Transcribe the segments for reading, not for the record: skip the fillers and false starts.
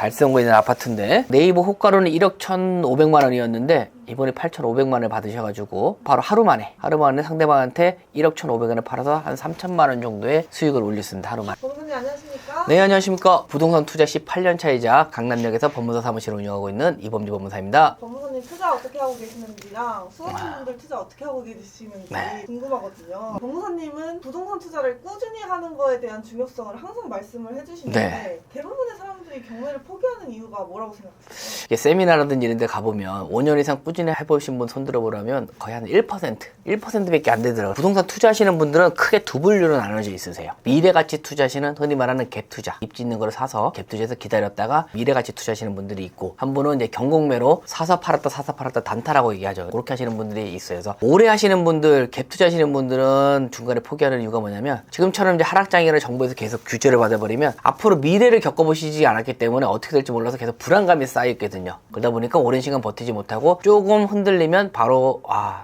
달성고 있는 아파트인데 네이버 호가로는 1억 1,500만 원이었는데 이번에 8,500만 원을 받으셔가지고 바로 하루 만에 상대방한테 1억 1,500원을 팔아서 한 3천만 원 정도의 수익을 올렸습니다. 하루 만에. 법무사님 안녕하십니까? 네, 안녕하십니까. 부동산 투자 18년 차이자 강남역에서 법무사 사무실을 운영하고 있는 이범주 법무사입니다. 법무사님 투자 어떻게 하고 계시는지랑 수강생분들 투자 어떻게 하고 계시는지 궁금하거든요. 법무사님은 부동산 투자를 꾸준히 하는 거에 대한 중요성을 항상 말씀을 해주시는데 대부분의 사람들이 경매를 포기하는 이유가 뭐라고 생각하세요? 이게 세미나라든지 이런 데 가보면 5년 이상 꾸준히 해보신 분 손 들어보라면 거의 한 1%밖에 안 되더라고요. 부동산 투자하시는 분들은 크게 두 분류로 나눠져 있으세요. 미래가치 투자하시는 흔히 말하는 갭 투자, 입 짓는 거를 사서 갭 투자해서 기다렸다가 미래가치 투자하시는 분들이 있고, 한 분은 이제 경공매로 사서 팔았다 단타라고 얘기하죠. 그렇게 하시는 분들이 있어요. 그래서 오래 하시는 분들, 갭 투자하시는 분들은 중간에 포기하는 이유가 뭐냐면 지금처럼 이제 하락장이라는 정부에서 계속 규제를 받아버리면 앞으로 미래를 겪어보시지 않았기 때문에 어떻게 될지 몰라서 계속 불안감이 쌓여있거든요. 그러다 보니까 오랜 시간 버티지 못하고 조금 흔들리면 바로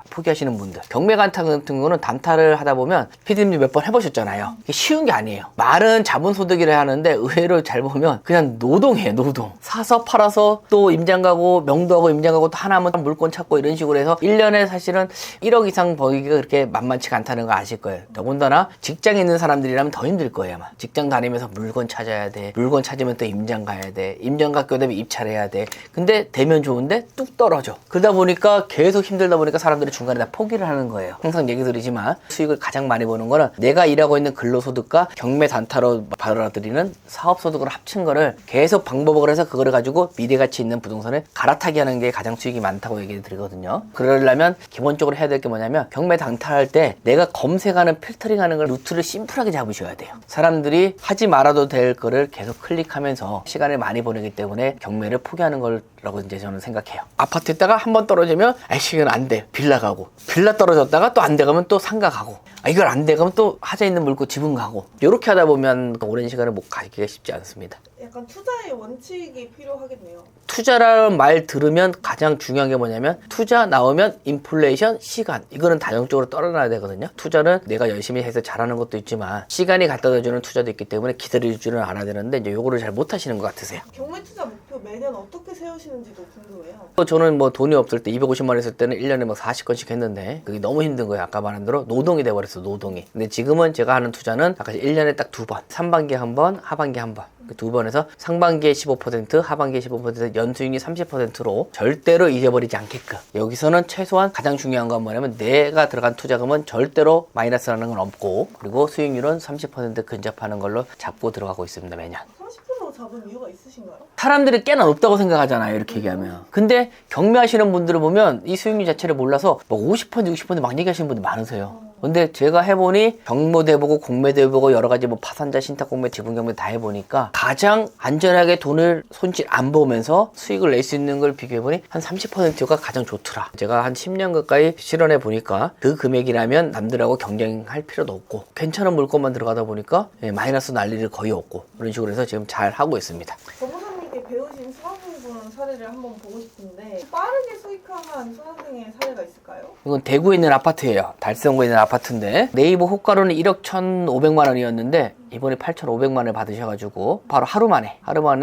포기하시는 분들. 경매 단타 같은 경우는 단타를 하다 보면 피디님도 몇 번 해보셨잖아요. 이게 쉬운 게 아니에요. 말은 자본소득이라 하는데 의외로 잘 보면 그냥 노동이에요. 노동. 사서 팔아서 또 임장 가고 명도하고 임장 가고 또 하나면 물건 찾고 이런 식으로 해서 1년에 사실은 1억 이상 벌기가 그렇게 만만치가 않다는 거 아실 거예요. 더군다나 직장에 있는 사람들이라면 더 힘들 거예요. 아마. 직장 다니면서 물건 찾아야 돼. 물건 찾으면 또 임장 가야 돼. 임장 갖고 되면 입찰해야 돼. 근데 되면 좋은데 뚝 떨어져. 그러다 보니까 계속 힘들다 보니까 사람들이 중간에 다 포기를 하는 거예요. 항상 얘기 드리지만 수익을 가장 많이 버는 거는 내가 일하고 있는 근로소득과 경매 단타로 받아들이는 사업소득을 합친 거를 계속 방법을 해서 그거를 가지고 미래가치 있는 부동산을 갈아타기 하는 게 가장 수익이 많다고 얘기 드리거든요. 그러려면 기본적으로 해야 될 게 뭐냐면 경매 단타할 때 내가 검색하는 필터링하는 걸 루트를 심플하게 잡으셔야 돼요. 사람들이 하지 말아도 될 거를 계속 클릭하면서 시간을 많이 보내기 때문에 경매를 포기하는 거라고 이제 저는 생각해요. 아파트에다가 한번 떨어지면 이건 안 돼. 빌라 가고, 빌라 떨어졌다가 또 안 돼 가면 또 상가 가고, 이걸 안 돼 가면 또 하자 있는 물고 지분 가고, 이렇게 하다 보면 오랜 시간을 못 가기가 쉽지 않습니다. 약간 투자의 원칙이 필요하겠네요. 투자라는 말 들으면 가장 중요한 게 뭐냐면 투자 나오면 인플레이션, 시간, 이거는 다정적으로 떨어놔야 되거든요. 투자는 내가 열심히 해서 잘하는 것도 있지만 시간이 갖다 주는 투자도 있기 때문에 기다릴 줄은 알아야 되는데 이제 요거를 잘 못하시는 것 같으세요. 경매 투자 목표 매년 어떻게 세우시는지도 궁금해요. 저는 뭐 돈이 없을 때 250만 원 했을 때는 1년에 막 40건씩 했는데 그게 너무 힘든 거예요. 아까 말한 대로 노동이 돼버렸어. 노동이. 근데 지금은 제가 하는 투자는 아까 1년에 딱 2번, 상반기에 한 번, 하반기에 한 번, 그 두 번에서 상반기에 15%, 하반기에 15%, 연수익이 30%로 절대로 잊어버리지 않게끔. 여기서는 최소한 가장 중요한 건 뭐냐면 내가 들어간 투자금은 절대로 마이너스라는 건 없고, 그리고 수익률은 30% 근접하는 걸로 잡고 들어가고 있습니다. 매년. 30% 잡은 이유가 있으신가요? 사람들이 꽤나 높다고 생각하잖아요. 이렇게 얘기하면. 근데 경매하시는 분들을 보면 이 수익률 자체를 몰라서 뭐 50%, 60% 막 얘기하시는 분들 많으세요. 근데 제가 해보니 경매도 해보고 공매도 해보고 여러 가지 뭐 파산자, 신탁공매, 지분경매 다 해보니까 가장 안전하게 돈을 손실 안 보면서 수익을 낼 수 있는 걸 비교해보니 한 30%가 가장 좋더라. 제가 한 10년 가까이 실현해 보니까 그 금액이라면 남들하고 경쟁할 필요도 없고 괜찮은 물건만 들어가다 보니까 마이너스 날 일이 거의 없고 그런 식으로 해서 지금 잘 하고 있습니다. 법무사님께 배우신 수강생분 사례를 한번 보고 싶은데 빠르게 수익화한 수강생의 사례가 있을까요? 이건 대구에 있는 아파트예요. 달성구에 있는 아파트인데 네이버 호가로는 1억 1,500만 원이었는데 이번에 8,500만 원을 받으셔가지고 바로 하루 만에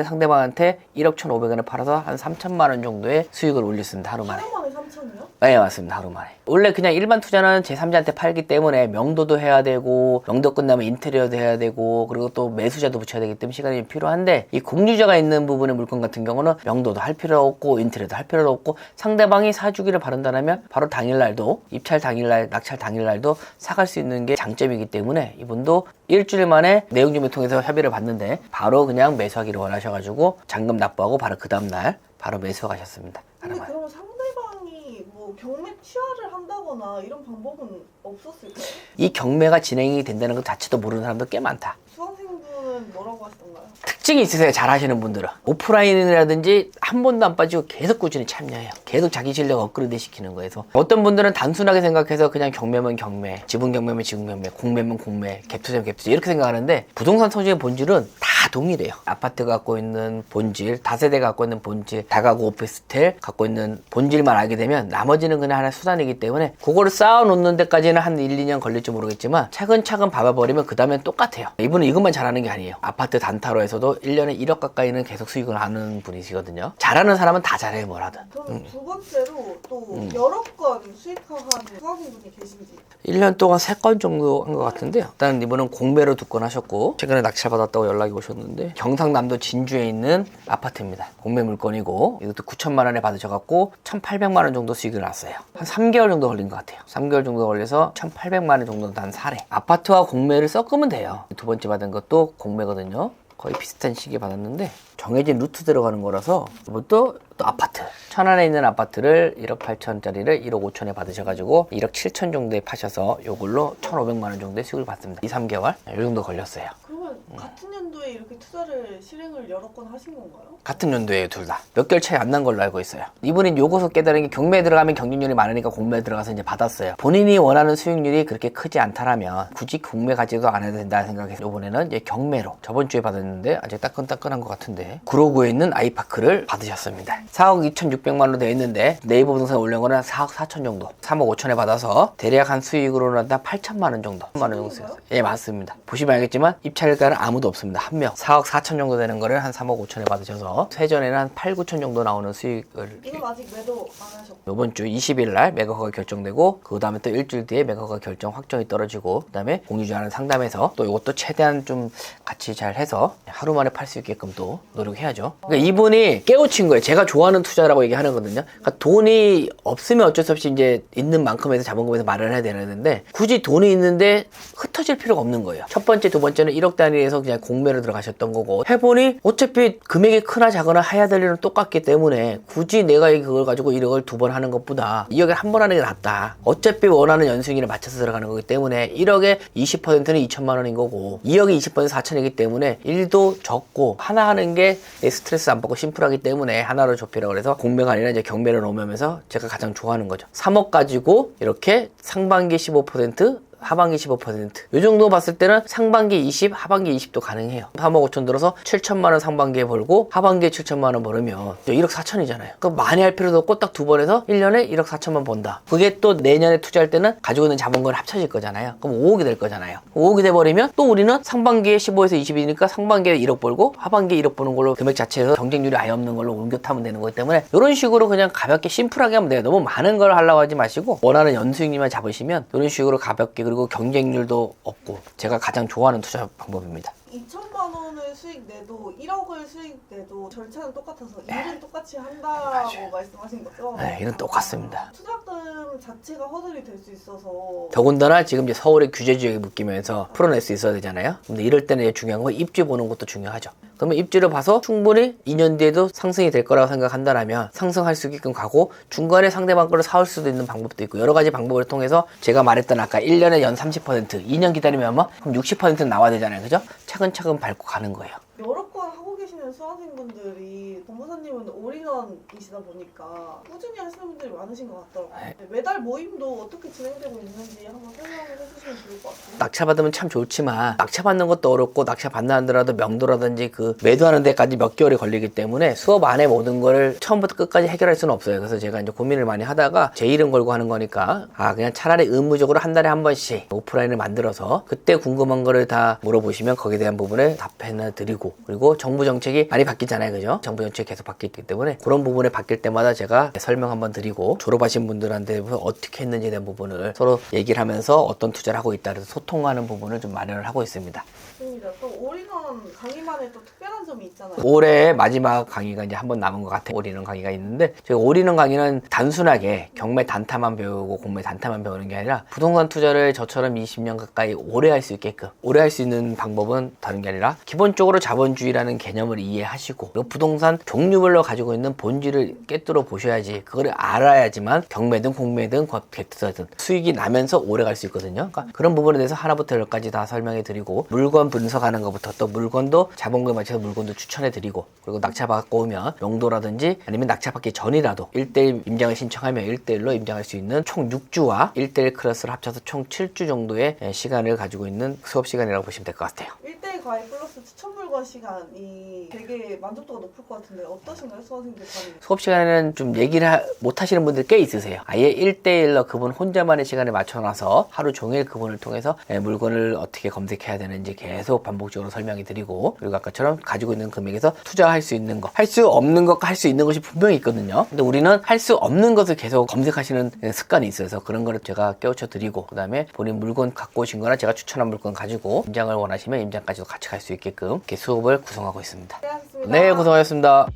상대방한테 1억 1,500원을 팔아서 한 3천만 원 정도의 수익을 올렸습니다. 하루 만에. 하루 만에 3천이요? 네, 맞습니다. 하루 만에. 원래 그냥 일반 투자는 제3자한테 팔기 때문에 명도도 해야 되고, 명도 끝나면 인테리어도 해야 되고, 그리고 또 매수자도 붙여야 되기 때문에 시간이 필요한데, 이 공유자가 있는 부분의 물건 같은 경우는 명도도 할 필요 없고, 인테리어도 할 필요도 없고, 상대방이 사주기를 바란다면 바로 당일날도, 입찰 당일날, 낙찰 당일날도 사갈 수 있는 게 장점이기 때문에 이분도 일주일 만에 내용증을 통해서 협의를 받는데 바로 그냥 매수하기를 원하셔가지고 잔금 납부하고 바로 그 다음날 바로 매수하셨습니다. 근데 그러면 상대방이 뭐 경매 취하를 한다거나 이런 방법은 없었을까요? 이 경매가 진행이 된다는 것 자체도 모르는 사람도 꽤 많다. 수강생분은 뭐라고 하시던가요? 특징이 있으세요. 잘하시는 분들은. 오프라인이라든지 한 번도 안 빠지고 계속 꾸준히 참여해요. 계속 자기 실력 업그레이드 시키는 거에서 어떤 분들은 단순하게 생각해서 그냥 경매면 경매, 지분 경매면 지분 경매, 공매면 공매, 갭 투자면 갭 투자 이렇게 생각하는데 부동산 소유의 본질은 다 동일해요. 아파트 갖고 있는 본질, 다세대가 갖고 있는 본질, 다가구 오피스텔 갖고 있는 본질만 알게 되면 나머지는 그냥 하나의 수단이기 때문에 그거를 쌓아놓는 데까지는 한 1, 2년 걸릴지 모르겠지만 차근차근 밟아버리면 그 다음엔 똑같아요. 이분은 이것만 잘하는 게 아니에요. 아파트 단타로 해서도 해도 1년에 1억 가까이는 계속 수익을 하는 분이시거든요. 잘하는 사람은 다 잘해요, 뭘 하든. 그럼 두 번째로 또 여러 건 수익화하는 수강생분이 계신지. 1년 동안 3건 정도 한 것 같은데요. 일단 이분은 공매로 2건 하셨고 최근에 낙찰받았다고 연락이 오셨는데 경상남도 진주에 있는 아파트입니다. 공매 물건이고 이것도 9천만 원에 받으셔갖고 1,800만 원 정도 수익을 났어요. 한 3개월 정도 걸린 것 같아요. 3개월 정도 걸려서 1,800만 원 정도 단 사례. 아파트와 공매를 섞으면 돼요. 두 번째 받은 것도 공매거든요. 거의 비슷한 시기에 받았는데 정해진 루트 들어가는 거라서 이것도 또 아파트 천안에 있는 아파트를 1억 8천짜리를 1억 5천에 받으셔가지고 1억 7천 정도에 파셔서 요걸로 1,500만 원 정도의 수익을 받습니다. 2, 3개월 이 정도 걸렸어요. 그러면 같은 연도에 이렇게 투자를 실행을 여러 건 하신 건가요? 같은 연도에 둘 다. 몇 개월 차이 안 난 걸로 알고 있어요. 이분이 요거서 깨달은 게 경매에 들어가면 경쟁률이 많으니까 공매에 들어가서 이제 받았어요. 본인이 원하는 수익률이 그렇게 크지 않다라면 굳이 공매 가지도 안 해도 된다 생각해서 이번에는 이제 경매로 저번 주에 받았는데 아직 따끈따끈한 것 같은데 구로구에 있는 아이파크를 받으셨습니다. 4억 2,600만 원로 되어 있는데 네이버 부동산에 올린 거는 4억 4천 정도. 3억 5천에 받아서 대략 한 수익으로는 한 8천만 원 정도. 8천만 원 정도 쓰였어요. 예, 맞습니다. 보시면 알겠지만 입찰가는 아무도 없습니다. 한 명. 4억 4천 정도 되는 거를 한 3억 5천에 받으셔서 세전에는 한 8, 9천 정도 나오는 수익을 이건 아직 매도 안 하셨고. 이번 주 20일 날 매각허가 결정되고 그 다음에 또 일주일 뒤에 매각허가 결정 확정이 떨어지고 그 다음에 공유주하는 상담에서 또 이것도 최대한 좀 같이 잘 해서 하루 만에 팔 수 있게끔 또 노력해야죠. 그러니까 이분이 깨우친 거예요. 제가 좋아하는 투자라고 얘기하는 거거든요. 그러니까 돈이 없으면 어쩔 수 없이 이제 있는 만큼에서 자본금에서 마련해야 되는데 굳이 돈이 있는데 흩어질 필요가 없는 거예요. 첫 번째, 두 번째는 1억 단위에서 그냥 공매로 들어가셨던 거고 해보니 어차피 금액이 크나 작거나 해야 될 일은 똑같기 때문에 굳이 내가 그걸 가지고 1억을 2번 하는 것보다 2억에 한 번 하는 게 낫다. 어차피 원하는 연수익률에 맞춰서 들어가는 거기 때문에 1억에 20%는 2천만 원인 거고 2억이 20% 4천이기 때문에 일도 적고 하나 하는 게 스트레스 안 받고 심플하기 때문에 하나로 좁히라고 그래서 공매가 아니라 이제 경매를 넣으면서 제가 가장 좋아하는 거죠. 3억 가지고 이렇게 상반기 15% 하반기 15%. 이 정도 봤을 때는 상반기 20, 하반기 20도 가능해요. 3억 5천 들어서 7천만 원 상반기에 벌고 하반기에 7천만 원 벌으면 1억 4천이잖아요. 그럼 많이 할 필요도 없고 딱 2번 해서 1년에 1억 4천만 번다. 그게 또 내년에 투자할 때는 가지고 있는 자본금이 합쳐질 거잖아요. 그럼 5억이 될 거잖아요. 5억이 돼버리면 또 우리는 상반기에 15에서 20이니까 상반기에 1억 벌고 하반기에 1억 버는 걸로 금액 자체에서 경쟁률이 아예 없는 걸로 옮겨 타면 되는 거기 때문에 이런 식으로 그냥 가볍게 심플하게 하면 돼요. 너무 많은 걸 하려고 하지 마시고 원하는 연수익률만 잡으시면 이런 식으로 가볍게 그리고 경쟁률도 없고 제가 가장 좋아하는 투자 방법입니다. 2천만 원을 수익 내도 1억을 수익 내도 절차는 똑같아서 일은 똑같이 한다고 말씀하신 거죠? 네, 일은 똑같습니다. 투자금 자체가 허들이 될 수 있어서 더군다나 지금 이제 서울의 규제 지역에 묶이면서 풀어낼 수 있어야 되잖아요. 근데 이럴 때는 중요한 건 입지 보는 것도 중요하죠. 그러면 입지를 봐서 충분히 2년 뒤에도 상승이 될 거라고 생각한다면 상승할 수 있게끔 가고 중간에 상대방 거를 사올 수도 있는 방법도 있고 여러 가지 방법을 통해서 제가 말했던 아까 1년에 연 30%, 2년 기다리면 뭐 그럼 60%는 나와야 되잖아요. 그죠? 차근차근 밟고 가는 거예요. 여러 건 하고 계시는 수강생분들이 법무사님은 올인원이시다 보니까 꾸준히 하시는 분들이 많으신 것 같더라고요. 네. 매달 모임도 어떻게 진행되고 있는지 한번 설명을 해주시면 좋을 것 같아요. 낙찰받으면 참 좋지만 낙찰받는 것도 어렵고 낙찰받는 하더라도 명도라든지 그 매도하는 데까지 몇 개월이 걸리기 때문에 수업 안에 모든 거를 처음부터 끝까지 해결할 수는 없어요. 그래서 제가 이제 고민을 많이 하다가 제 이름 걸고 하는 거니까 그냥 차라리 의무적으로 한 달에 한 번씩 오프라인을 만들어서 그때 궁금한 거를 다 물어보시면 거기에 대한 부분에 답변을 드리고 그리고 정부 정책이 많이 바뀌잖아요. 그죠? 정부 정책이 계속 바뀌기 때문에 그런 부분에 바뀔 때마다 제가 설명 한번 드리고 졸업하신 분들한테 어떻게 했는지에 대한 부분을 서로 얘기를 하면서 어떤 투자를 하고 있다 그래서 소통하는 부분을 좀 마련을 하고 있습니다. 좋습니다. 또 올인원 강의만의 또 특별한 점이 있잖아요. 올해 마지막 강의가 이제 한 번 남은 것 같아요. 올인원 강의가 있는데 제가 올인원 강의는 단순하게 경매 단타만 배우고 공매 단타만 배우는 게 아니라 부동산 투자를 저처럼 20년 가까이 오래 할 수 있게끔 오래 할 수 있는 방법은 다른 게 아니라 기본적으로 자본주의라는 개념을 이해하시고 그리고 부동산 종류별로 가지고 있는 본질을 꿰뚫어 보셔야지 그거를 알아야지만 경매든 공매든 객투자든 수익이 나면서 오래 갈 수 있거든요. 그러니까 그런 부분에 대해서 하나부터 열까지 다 설명해 드리고 물건 분석하는 것부터 또 물건도 자본금에 맞춰서 물건도 추천해 드리고 그리고 낙찰받고 오면 용도라든지 아니면 낙찰받기 전이라도 1대1 임장을 신청하면 1대1로 임장할 수 있는 총 6주와 1대1 클래스를 합쳐서 총 7주 정도의 시간을 가지고 있는 수업 시간이라고 보시면 될 것 같아요. 1대1 가입 플러스 추천 물건 시간이 되게 만족도가 높을 것 같은데 어떠신가요? 수강생들 반응? 수업 시간에는 좀 얘기를 못 하시는 분들 꽤 있으세요. 아예 1대1로 그분 혼자만의 시간에 맞춰놔서 하루 종일 그분을 통해서 물건을 어떻게 검색해야 되는지 계속 반복적으로 설명해 드리고, 그리고 아까처럼 가지고 있는 금액에서 투자할 수 있는 거, 할 수 없는 것과 할 수 있는 것이 분명히 있거든요. 근데 우리는 할 수 없는 것을 계속 검색하시는 습관이 있어서 그런 거를 제가 깨우쳐 드리고, 그 다음에 본인 물건 갖고 오신 거나 제가 추천한 물건 가지고 임장을 원하시면 임장까지도 같이 갈 수 있게끔 이렇게 수업을 구성하고 있습니다. 네, 하셨습니다. 네, 고생하셨습니다.